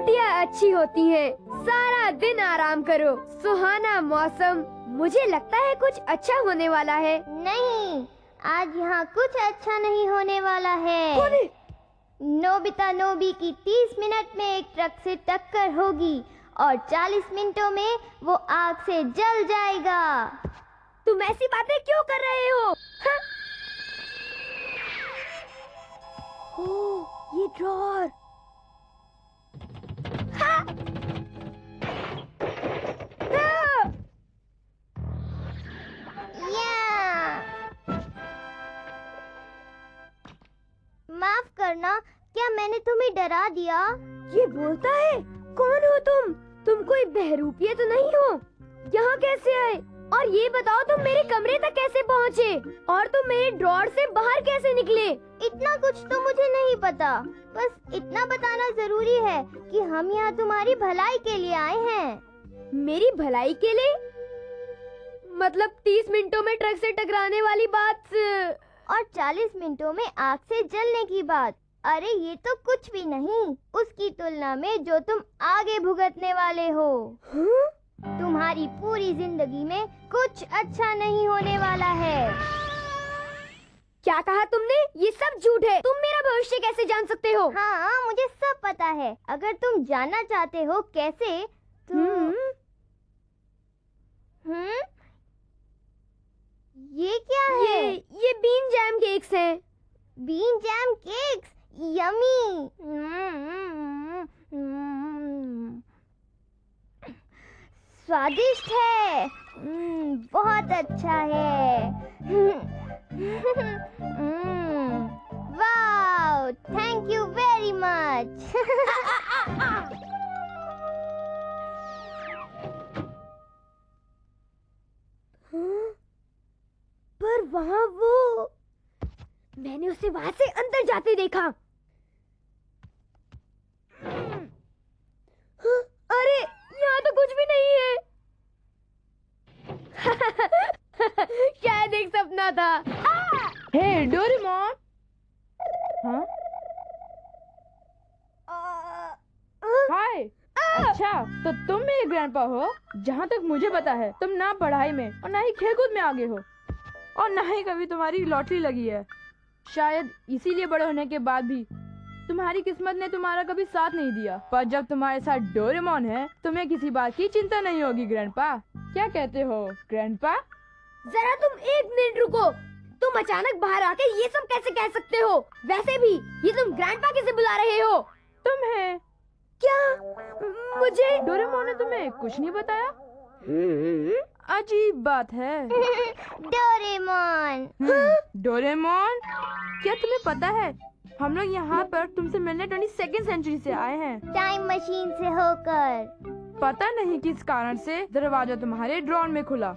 छुट्टियाँ अच्छी होती हैं। सारा दिन आराम करो, सुहाना मौसम। मुझे लगता है कुछ अच्छा होने वाला है। नहीं, आज यहाँ कुछ अच्छा नहीं होने वाला है। नोबिता नोबी की 30 मिनट में एक ट्रक से टक्कर होगी और 40 मिनटों में वो आग से जल जाएगा। तुम ऐसी बातें क्यों कर रहे हो? हाँ? ओह, ये ड्रॉर। हाँ? हाँ? माफ करना, क्या मैंने तुम्हें डरा दिया? ये बोलता है? कौन हो तुम? तुम कोई बहरूपिया तो नहीं हो? यहाँ कैसे आए? और ये बताओ तुम मेरे कमरे तक कैसे पहुँचे? और तुम मेरे ड्रॉर से बाहर कैसे निकले? इतना कुछ तो मुझे नहीं पता। बस इतना बताना जरूरी है कि हम यहाँ तुम्हारी भलाई के लिए आए हैं। मेरी भलाई के लिए? मतलब 30 मिनटों में ट्रक से टकराने वाली बात और 40 मिनटों में आग से जलने की बात। अरे ये तो कुछ भी नहीं उसकी तुलना में जो तुम आगे भुगतने वाले हो। तुम्हारी पूरी जिंदगी में कुछ अच्छा नहीं होने वाला है। क्या कहा तुमने? ये सब झूठ है। तुम मेरा भविष्य कैसे जान सकते हो? हाँ, मुझे सब पता है। अगर तुम जानना चाहते हो कैसे तो ये क्या है? ये बीन जैम केक्स हैं। Bean jam cakes, yummy. स्वादिष्ट है। बहुत अच्छा है। Wow, thank you very much. पर वहाँ वो, मैंने उसे वहाँ से अंदर जाते देखा। अरे यहाँ तो कुछ भी नहीं है। शायद एक सपना था। हे डोरेमोन। हाँ? हाय। अच्छा, तो तुम मेरे ग्रैंडपा हो? जहाँ तक मुझे पता है तुम ना पढ़ाई में और ना ही खेलकूद में आगे हो और ना ही कभी तुम्हारी लॉटरी लगी है। शायद इसीलिए बड़े होने के बाद भी तुम्हारी किस्मत ने तुम्हारा कभी साथ नहीं दिया। पर जब तुम्हारे साथ डोरेमोन है तुम्हें किसी बात की चिंता नहीं होगी ग्रैंडपा। क्या कहते हो ग्रैंडपा? जरा तुम एक मिनट रुको। तुम अचानक बाहर आके ये सब कैसे कह सकते हो? वैसे भी ये तुम ग्रैंडपा कैसे बुला रहे हो? तुम्हें क्या? मुझे डोरेमोन ने तुम्हें कुछ नहीं बताया? अजीब बात है। डोरेमोन। डोरेमोन, क्या तुम्हें पता है हम लोग यहाँ पर तुमसे मिलने 22वीं सेंचुरी से आए हैं, टाइम मशीन से होकर। पता नहीं किस कारण से दरवाजा तुम्हारे ड्रॉर में खुला।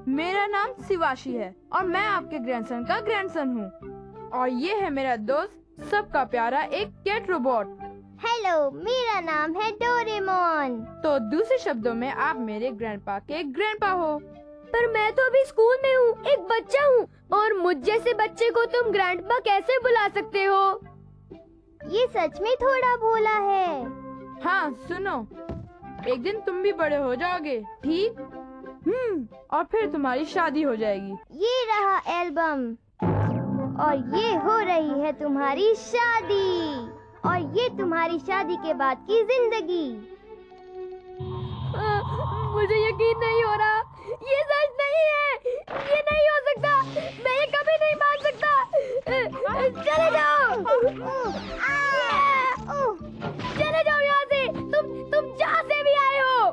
मेरा नाम शिवाशी है और मैं आपके ग्रैंडसन का ग्रैंडसन हूँ और ये है मेरा दोस्त सबका प्यारा एक कैट रोबोट। हेलो, मेरा नाम है डोरेमोन। तो दूसरे शब्दों में आप मेरे ग्रैंडपा के ग्रैंडपा हो। पर मैं तो अभी स्कूल में हूँ, एक बच्चा हूँ, और मुझ जैसे बच्चे को तुम ग्रैंडपा कैसे बुला सकते हो? ये सच में थोड़ा भोला है। हाँ सुनो, एक दिन तुम भी बड़े हो जाओगे, ठीक? और फिर तुम्हारी शादी हो जाएगी। ये रहा एल्बम और ये हो रही है तुम्हारी शादी और ये तुम्हारी शादी के बाद की जिंदगी। मुझे यकीन नहीं हो रहा। ये सच नहीं है। ये नहीं हो सकता। मैं ये कभी नहीं मान सकता। चले जाओ। चले जाओ यहाँ से। तुम जहाँ से भी आए हो।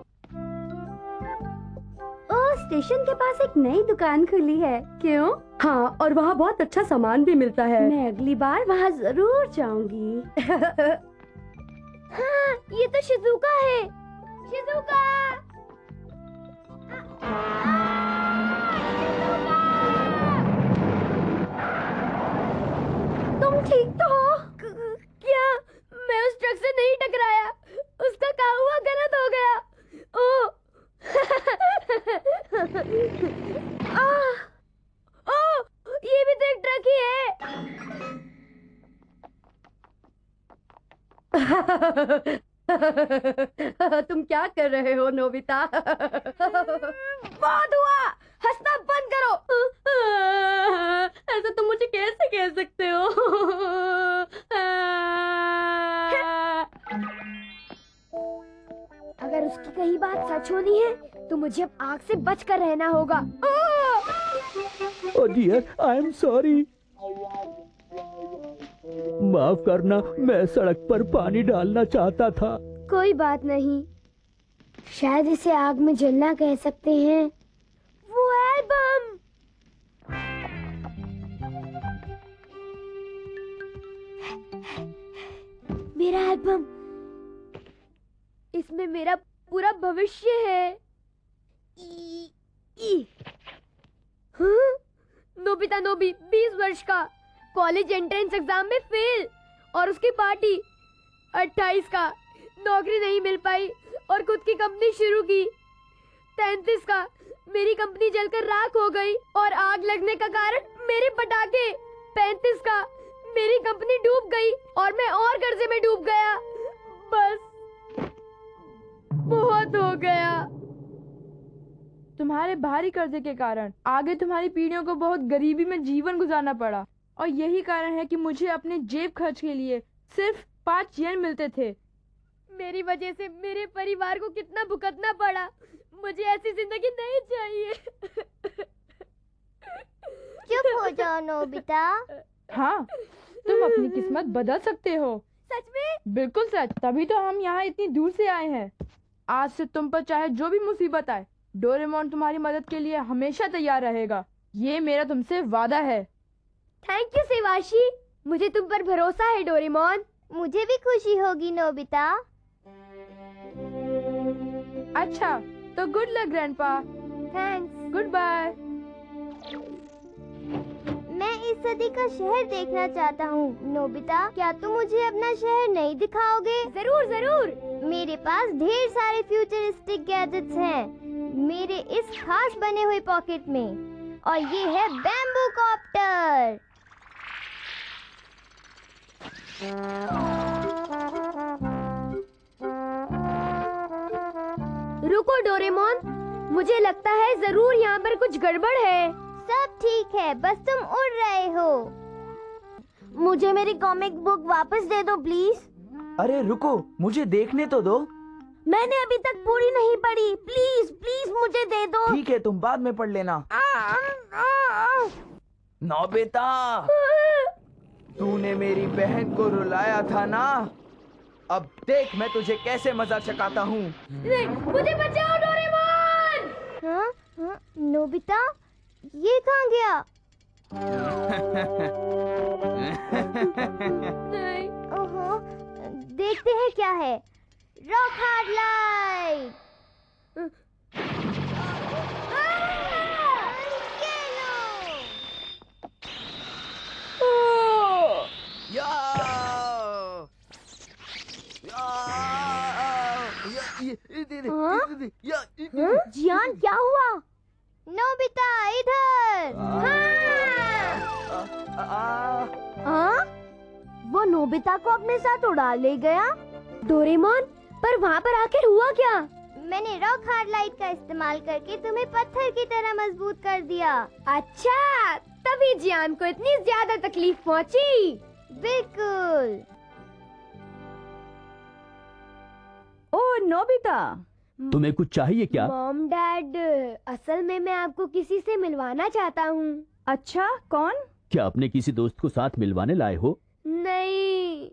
ओह, स्टेशन के पास एक नई दुकान खुली है। क्यों? हाँ, और वहाँ बहुत अच्छा सामान भी मिलता है। मैं अगली बार वहाँ जरूर जाऊंगी। हाँ, ये तो शिजुका है। शिजुका! तुम ठीक तो हो? क्या मैं उस ट्रक से नहीं टकराया? उसका क्या हुआ? गलत हो गया। ओह! ओह! ये भी तो एक ट्रक ही है। तुम क्या कर रहे हो नोबिता? बहुत हुआ, हंसना बंद करो। ऐसा तुम मुझे कैसे कह सकते हो? अगर उसकी कही बात सच होनी है तो मुझे अब आग से बचकर रहना होगा। Oh dear, I am sorry. माफ करना, मैं सड़क पर पानी डालना चाहता था। कोई बात नहीं, शायद इसे आग में जलना कह सकते हैं। वो एल्बम! मेरा एल्बम, इसमें मेरा पूरा भविष्य है। हाँ? नोबिता नोबी 20 वर्ष का, कॉलेज एंट्रेंस एग्जाम में फेल, और उसकी पार्टी 28 का, नौकरी नहीं मिल पाई और खुद की कंपनी शुरू की। 33 का, मेरी कंपनी जलकर राख हो गई और आग लगने का कारण मेरे पटाखे। 35 का, मेरी कंपनी डूब गई और मैं और कर्जे में डूब गया। बस बहुत हो गया। तुम्हारे भारी कर्जे के कारण आगे तुम्हारी पीढ़ियों को बहुत गरीबी में जीवन गुजारना पड़ा, और यही कारण है कि मुझे अपने जेब खर्च के लिए सिर्फ 5 येन मिलते थे। मेरी वजह से मेरे परिवार को कितना भुगतना पड़ा। मुझे ऐसी जिंदगी नहीं चाहिए। चुप हो जाओ नोबिता। हाँ, तुम अपनी किस्मत बदल सकते हो। सच में? बिल्कुल सच, तभी तो हम यहाँ इतनी दूर से आए हैं। आज से तुम पर चाहे जो भी मुसीबत आए, डोरेमोन तुम्हारी मदद के लिए हमेशा तैयार रहेगा। ये मेरा तुमसे वादा है। थैंक यू सेवाशी, मुझे तुम पर भरोसा है डोरेमोन। मुझे भी खुशी होगी नोबिता। अच्छा, तो good luck grandpa. Thanks. Goodbye. मैं इस सदी का शहर देखना चाहता हूँ। नोबिता, क्या तुम मुझे अपना शहर नहीं दिखाओगे? जरूर जरूर। मेरे पास ढेर सारे फ्यूचरिस्टिक गैजेट्स हैं मेरे इस खास बने हुए पॉकेट में, और ये है बैम्बू कॉप्टर। रुको डोरेमोन, मुझे लगता है जरूर यहाँ पर कुछ गड़बड़ है। सब ठीक है, बस तुम उड़ रहे हो। मुझे मेरी कॉमिक बुक वापस दे दो प्लीज। अरे रुको, मुझे देखने तो दो। मैंने अभी तक पूरी नहीं पढ़ी। प्लीज प्लीज मुझे दे दो। ठीक है, तुम बाद में पढ़ लेना। नोबिता, तूने मेरी बहन को रुलाया था ना? अब देख मैं तुझे कैसे मजाक चकाता हूँ। नहीं, मुझे बचाओ डोरेमोन! हाँ? हाँ? नोबिता, ये कहाँ गया? नहीं। ओहो, देखते हैं क्या है। Rock hard light. ये लो। या! जियान, क्या हुआ? नोबिता, इधर। हाँ? वो नोबिता को अपने साथ उड़ा ले गया? डोरेमोन, पर वहाँ पर आखिर हुआ क्या? मैंने रॉक हार्ड लाइट का इस्तेमाल करके तुम्हें पत्थर की तरह मजबूत कर दिया। अच्छा, तभी जियान को इतनी ज्यादा तकलीफ पहुँची। बिल्कुल। ओ नोबिता, तुम्हें कुछ चाहिए क्या? मॉम डैड, असल में मैं आपको किसी से मिलवाना चाहता हूँ। अच्छा, कौन? क्या अपने किसी दोस्त को साथ मिलवाने लाए हो? नहीं।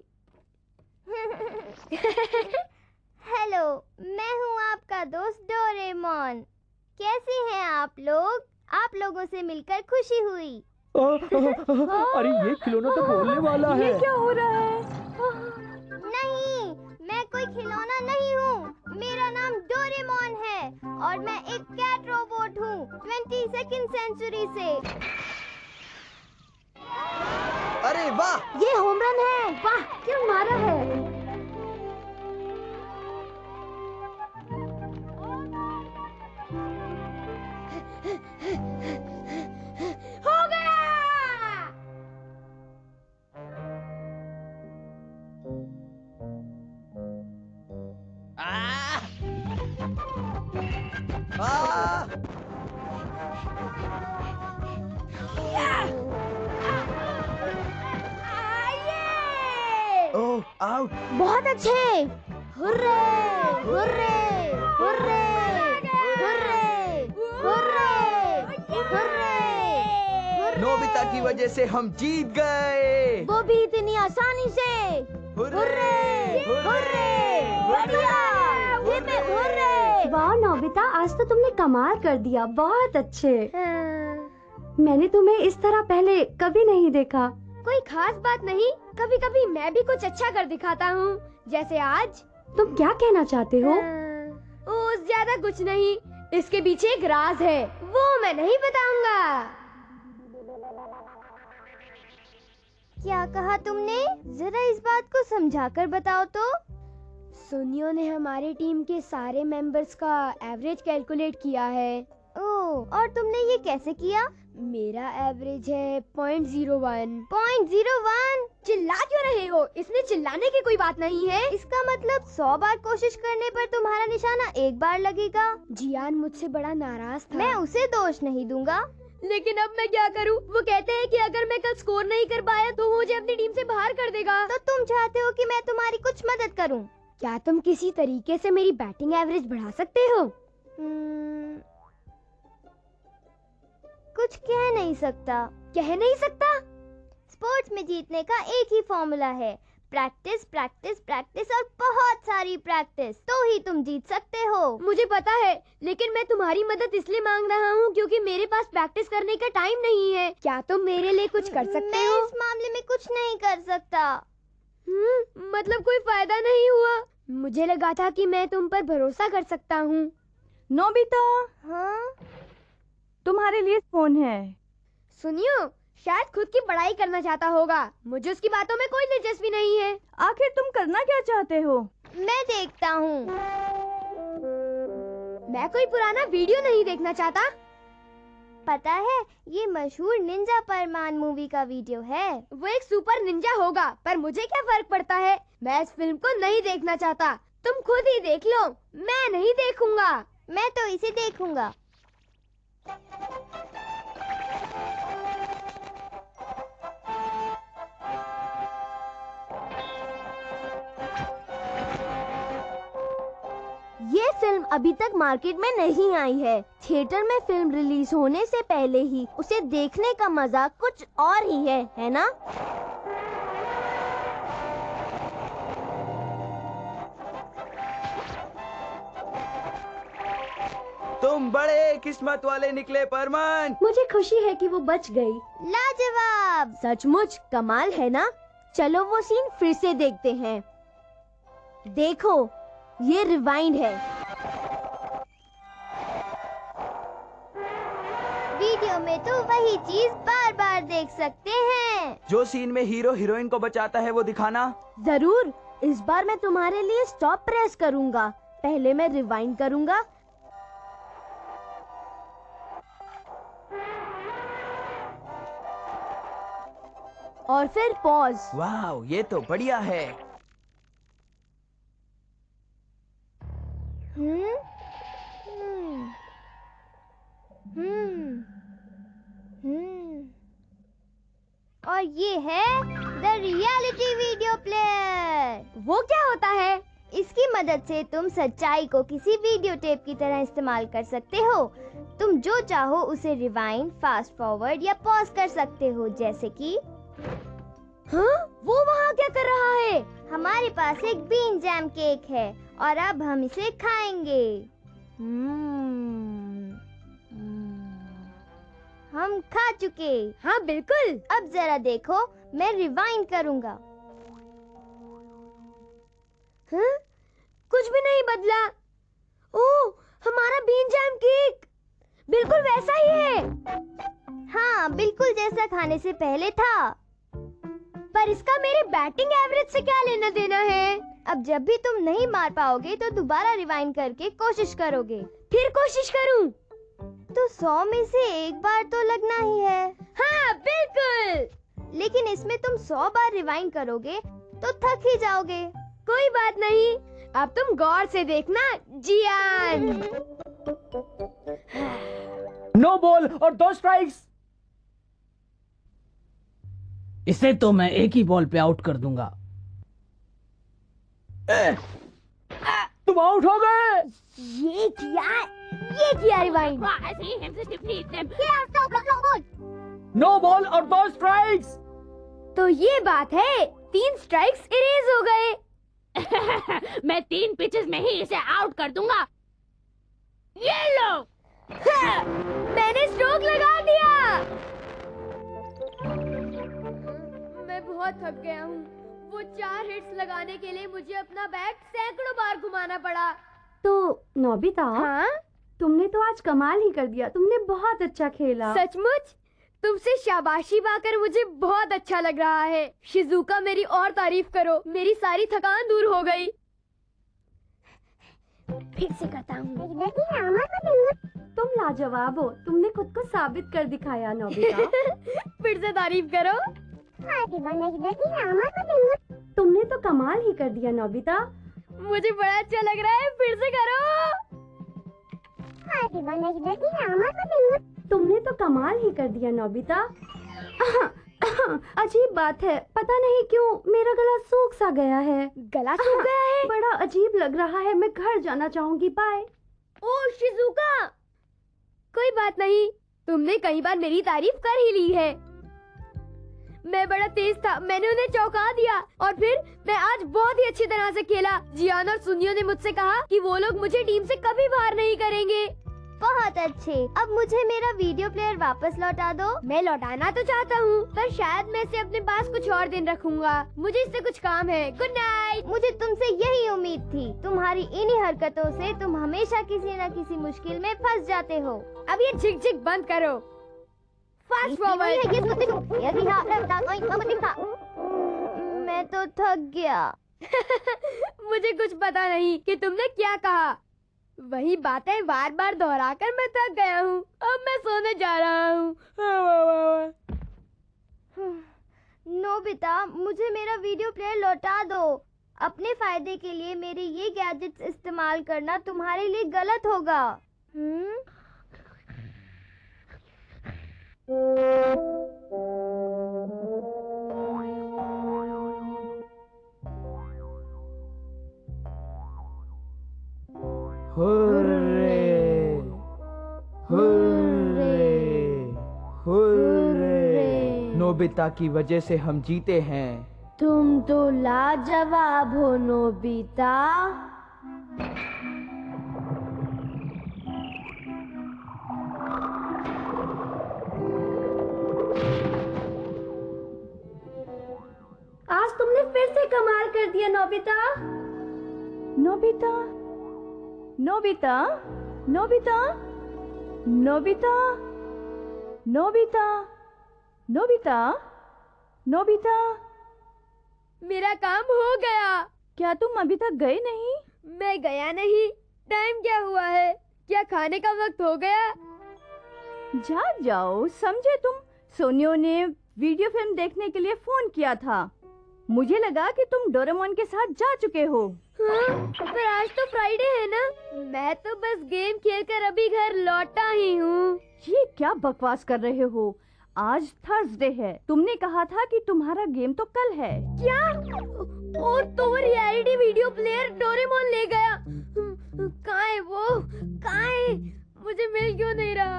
हेलो, मैं हूँ आपका दोस्त डोरेमोन। कैसे हैं आप लोग? आप लोगों से मिलकर खुशी हुई। अरे ये खिलौना तो बोलने वाला है। ये क्या हो रहा है? नहीं, मैं कोई खिलौना नहीं हूँ। मेरा नाम डोरेमोन है और मैं एक कैट रोबोट हूँ 22nd सेंचुरी से। अरे वाह! ये होम रन है। वाह, क्यों मारा है? हो गया! ओह, आउट। बहुत अच्छे। Hurray hurray hurray hurray hurray hurray. Nobita की वजह से हम जीत गए। वो भी इतनी आसानी से। हुर्रे हुर्रे बढ़िया। हुर्रे। वाह नोबिता, आज तो तुमने कमाल कर दिया, बहुत अच्छे। मैंने तुम्हें इस तरह पहले कभी नहीं देखा। कोई खास बात नहीं, कभी कभी मैं भी कुछ अच्छा कर दिखाता हूँ, जैसे आज। तुम क्या कहना चाहते हो? ओह, ज्यादा कुछ नहीं, इसके पीछे एक राज है, वो मैं नहीं बताऊंगा। क्या कहा तुमने? जरा इस बात को समझाकर बताओ तो। सुनियो ने हमारी टीम के सारे मेंबर्स का एवरेज कैलकुलेट किया है। ओह, और तुमने ये कैसे किया? मेरा एवरेज है 0.01। 0.01? चिल्ला क्यों रहे हो? इसमें चिल्लाने की कोई बात नहीं है। इसका मतलब 100 बार कोशिश करने पर तुम्हारा निशाना एक बार लगेगा। जियान मुझसे बड़ा नाराज था। मैं उसे दोष नहीं दूंगा। लेकिन अब मैं क्या करूं? वो कहते हैं कि अगर मैं कल स्कोर नहीं कर पाया तो वो मुझे अपनी टीम से बाहर कर देगा। तो तुम चाहते हो कि मैं तुम्हारी कुछ मदद करूं? क्या तुम किसी तरीके से मेरी बैटिंग एवरेज बढ़ा सकते हो? कुछ कह नहीं सकता। कह नहीं सकता? स्पोर्ट्स में जीतने का एक ही फॉर्मूला है, प्रैक्टिस प्रैक्टिस प्रैक्टिस और बहुत सारी प्रैक्टिस, तो ही तुम जीत सकते हो। मुझे पता है, लेकिन मैं तुम्हारी मदद इसलिए मांग रहा हूँ क्योंकि मेरे पास प्रैक्टिस करने का टाइम नहीं है। क्या तुम मेरे लिए कुछ कर सकते हो? मैं इस मामले में कुछ नहीं कर सकता। मतलब कोई फायदा नहीं हुआ? मुझे लगा था कि मैं तुम पर भरोसा कर सकता हूँ। नोबिता, हाँ? तुम्हारे लिए फोन है। सुनियो, शायद खुद की बड़ाई करना चाहता होगा। मुझे उसकी बातों में कोई दिलचस्पी नहीं है। आखिर तुम करना क्या चाहते हो? मैं देखता हूँ। मैं कोई पुराना वीडियो नहीं देखना चाहता। पता है, ये मशहूर निंजा परमान मूवी का वीडियो है। वो एक सुपर निंजा होगा, पर मुझे क्या फर्क पड़ता है? मैं इस फिल्म को नहीं देखना चाहता। तुम खुद ही देख लो, मैं नहीं देखूंगा। मैं तो इसे देखूंगा। ये फिल्म अभी तक मार्केट में नहीं आई है। थिएटर में फिल्म रिलीज होने से पहले ही उसे देखने का मजा कुछ और ही है ना? तुम बड़े किस्मत वाले निकले परमान। मुझे खुशी है कि वो बच गई। लाजवाब, सचमुच कमाल है ना? चलो वो सीन फिर से देखते हैं। देखो, ये रिवाइंड है। वीडियो में तो वही चीज बार बार देख सकते हैं। जो सीन में हीरो हीरोइन को बचाता है वो दिखाना। जरूर, इस बार मैं तुम्हारे लिए स्टॉप प्रेस करूंगा। पहले मैं रिवाइंड करूंगा। और फिर पॉज। वाह, ये तो बढ़िया है। और ये है द रियलिटी वीडियो प्लेयर। वो क्या होता है? इसकी मदद से तुम सच्चाई को किसी वीडियो टेप की तरह इस्तेमाल कर सकते हो। तुम जो चाहो उसे रिवाइंड, फास्ट फॉरवर्ड या पॉज कर सकते हो, जैसे कि हाँ? वो वहाँ क्या कर रहा है? हमारे पास एक बीन जैम केक है और अब हम इसे खाएंगे। हम खा चुके। हाँ बिल्कुल। अब जरा देखो, मैं रिवाइंड करूंगा। हाँ? कुछ भी नहीं बदला। ओह, हमारा बीन जैम केक बिल्कुल वैसा ही है। हाँ, बिल्कुल जैसा खाने से पहले था। पर इसका मेरे बैटिंग एवरेज से क्या लेना देना है? अब जब भी तुम नहीं मार पाओगे तो दोबारा रिवाइंड करके कोशिश करोगे। फिर कोशिश करूं? तो 100 में से एक बार तो लगना ही है। हाँ बिल्कुल। लेकिन इसमें तुम 100 बार रिवाइंड करोगे तो थक ही जाओगे। कोई बात नहीं, अब तुम गौर से देखना जियान। नो बॉल और 2 स्ट्राइक्स। इसे तो मैं एक ही बॉल पे आउट कर दूंगा। तुम आउट हो गए। ये किया रिवाइंड। नो बॉल और 2 स्ट्राइक्स। तो ये बात है, 3 स्ट्राइक्स इरेज हो गए। मैं 3 पिचेस में ही इसे आउट कर दूंगा। ये लो। मैंने स्ट्रोक लगा दिया। मैं बहुत थक गया हूँ। वो 4 हिट्स लगाने के लिए मुझे अपना बैट सैकड़ों बार घुमाना पड़ा। तो नोबिता, हाँ? तुमने तो आज कमाल ही कर दिया। तुमने बहुत अच्छा खेला। सचमुच? तुमसे शाबाशी पाकर मुझे बहुत अच्छा लग रहा है। शिजुका, मेरी और तारीफ करो। मेरी सारी थकान दूर हो गई। फिर से करता हूँ। तुम लाजवाब हो। तुमने खुद को साबित कर दिखाया नोबिता। फिर से तारीफ करो। तुमने तो कमाल ही कर दिया नोबिता। मुझे बड़ा अच्छा लग रहा है। फिर से करो। तुमने तो कमाल ही कर दिया नोबिता। अजीब बात है, पता नहीं क्यों मेरा गला सूख सा गया है। गला सूख गया है? बड़ा अजीब लग रहा है। मैं घर जाना चाहूंगी। बाय। ओह शिजुका, कोई बात नहीं। तुमने कई बार मेरी तारीफ कर ही ली है। मैं बड़ा तेज था, मैंने उन्हें चौंका दिया। और फिर मैं आज बहुत ही अच्छी तरह से खेला। जियान और सुनियो ने मुझसे कहा कि वो लोग मुझे टीम से कभी बाहर नहीं करेंगे। बहुत अच्छे। अब मुझे मेरा वीडियो प्लेयर वापस लौटा दो। मैं लौटाना तो चाहता हूँ, पर शायद मैं इसे अपने पास कुछ और दिन रखूंगा। मुझे इससे कुछ काम है। Good night. मुझे तुमसे यही उम्मीद थी। तुम्हारी इन्हीं हरकतों से तुम हमेशा किसी न किसी मुश्किल में फंस जाते हो। अब ये झिक झिक बंद करो। Fast forward. मैं तो थक गया। मुझे कुछ पता नहीं कि तुमने क्या कहा। वही बातें बार बार दोहराकर मैं थक गया हूँ। अब मैं सोने जा रहा हूँ। नोबिता, मुझे मेरा वीडियो प्लेयर लौटा दो। अपने फायदे के लिए मेरे ये गैजेट्स इस्तेमाल करना तुम्हारे लिए गलत होगा। Hurray, hurray, hurray. नोबिता की वजह से हम जीते हैं। तुम तो लाजवाब हो नोबिता। आज तुमने फिर से कमाल कर दिया Nobita. Nobita, Nobita, Nobita, Nobita, Nobita, Nobita, Nobita. मेरा काम हो गया। क्या तुम अभी तक गए नहीं? मैं गया नहीं। टाइम क्या हुआ है? क्या खाने का वक्त हो गया? जाओ, समझे तुम। सोनियो ने वीडियो फिल्म देखने के लिए फोन किया था। मुझे लगा कि तुम डोरेमोन के साथ जा चुके हो। हाँ, पर आज तो फ्राइडे है ना। मैं तो बस गेम खेलकर अभी घर लौटा ही हूँ। ये क्या बकवास कर रहे हो? आज थर्सडे है। तुमने कहा था कि तुम्हारा गेम तो कल है। क्या? और तो रियलिटी वीडियो प्लेयर डोरेमोन ले गया। कहाँ है वो? कहाँ है? मुझे मिल क्यों नहीं रहा?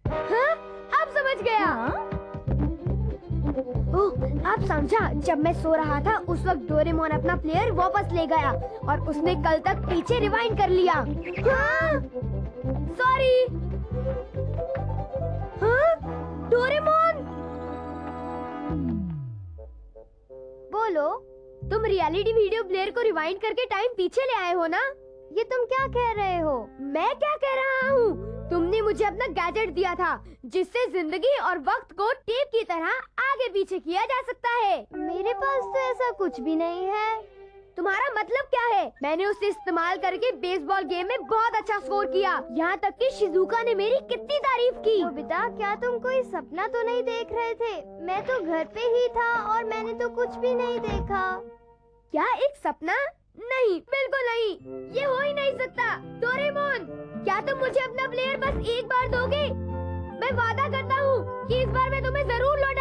हाँ? अब समझ गया। ओह, अब समझा। जब मैं सो रहा था उस वक्त डोरेमोन अपना प्लेयर वापस ले गया और उसने कल तक पीछे रिवाइंड कर लिया। हाँ? सॉरी। हाँ? डोरेमोन, बोलो। तुम रियलिटी वीडियो प्लेयर को रिवाइंड करके टाइम पीछे ले आए हो ना? ये तुम क्या कह रहे हो? मैं क्या कह रहा हूँ? तुमने मुझे अपना गैजेट दिया था जिससे जिंदगी और वक्त को टेप की तरह आगे पीछे किया जा सकता है। मेरे पास तो ऐसा कुछ भी नहीं है। तुम्हारा मतलब क्या है? मैंने उसे इस्तेमाल करके बेसबॉल गेम में बहुत अच्छा स्कोर किया। यहाँ तक कि शिजुका ने मेरी कितनी तारीफ की। नोबिता, क्या तुम कोई सपना तो नहीं देख रहे थे? मैं तो घर पे ही था और मैंने तो कुछ भी नहीं देखा। क्या एक सपना? नहीं, बिल्कुल नहीं। ये हो ही नहीं सकता। डोरेमोन, क्या तुम मुझे अपना प्लेयर बस एक बार दोगे? मैं वादा करता हूँ कि इस बार मैं तुम्हें जरूर लौटा